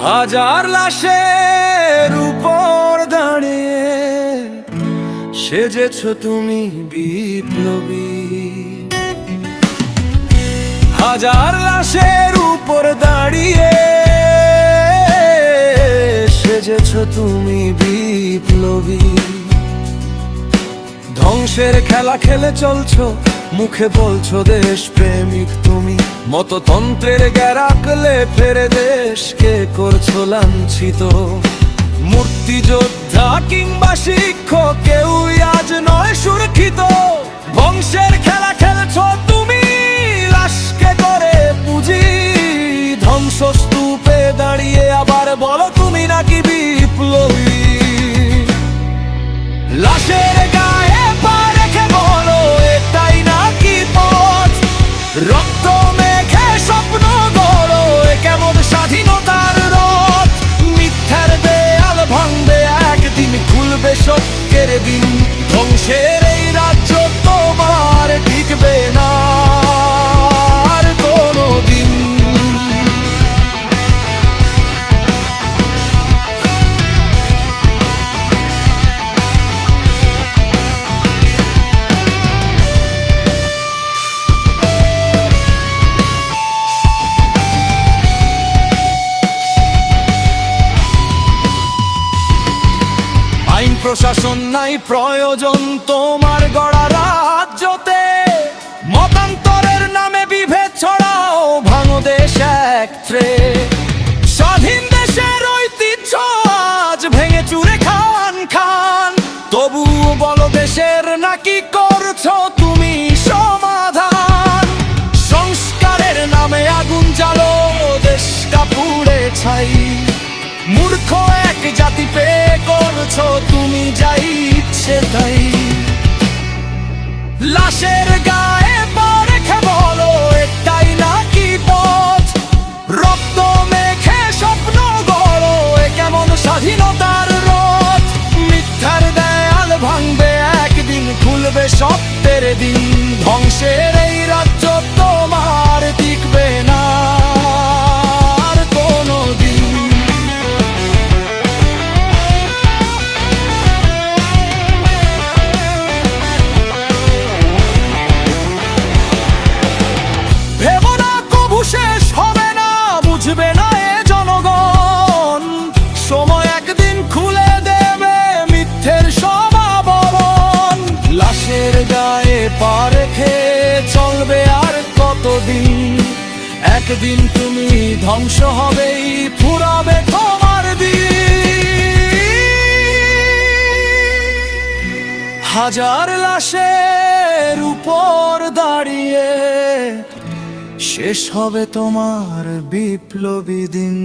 হাজার লাশের উপর দাঁড়িয়ে সেজেছ তুমি বিপ্লবী। হাজার লাশের উপর দাঁড়িয়ে সেজেছ তুমি বিপ্লবী। ধ্বংসের খেলা খেলে চলছো, মুখে বলছো দেশ প্রেমিক তুমি, মততন্ত্রের গ্যারাকলে ফেরে দেশকে করছো লাঞ্ছিত। মুক্তিযোদ্ধা কিংবা শিক্ষক কেউই আজ নয় সুরক্ষিত। বংশের খেলা খেলছো তুমি, লাশকে করে পুঁজি। ধ্বংসস্তূপে দাঁড়িয়ে আবার বলো তুমি নাকি বিপ্লবী। লাশের গায়ে পা রেখে বলো এটাই নাকি পথ। রক্ত মেখে স্বপ্ন গড়ো, এ কেমন স্বাধীনতার রথ। মিথ্যার দেয়াল ভাঙবে একদিন, খুলবে সত্যের দিন। ধ্বংসের এই রাজ্য তোমার টিকবে না আর কোনোদিন। আইন প্রশাসন নাই প্রয়োজন তোমার গড়া রাজ্যতে। মতান্তরের নামে বিভেদ ছড়াও, ভাঙো দেশ একত্রে। স্বাধীন দেশের ঐতিহ্য আজ ভেঙে চুরে খান খান। তবুও বলো দেশের নাকি করছো তুমি সমাধান। সংস্কারের নামে আগুন জ্বালো, দেশটা পুড়ে ছাই। মূর্খ এক জাতি পেয়ে করছো তুমি যাই ইচ্ছে তাই। লাশের গায়ে পা রেখে বলো এটাই নাকি পথ। রক্ত মেখে স্বপ্ন গড়ো, এ কেমন স্বাধীনতার রথ। মিথ্যার দেয়াল ভাঙবে একদিন, খুলবে সত্যের দিন। ধ্বংসের এই রাজ্য তোমার টিকবে না আর কোনোদিন। শেষ হবে না, বুঝবে না এ জনগণ। সময় একদিন খুলে দেবে মিথ্যের সব আবরণ। লাশের গায়ে পা রেখে চলবে আর কতদিন। একদিন তুমি ধ্বংস হবেই, ফুরাবে তোমার দিন। হাজার লাশের উপর দাঁড়িয়ে শেষ হবে তোমার বিপ্লবী দিন।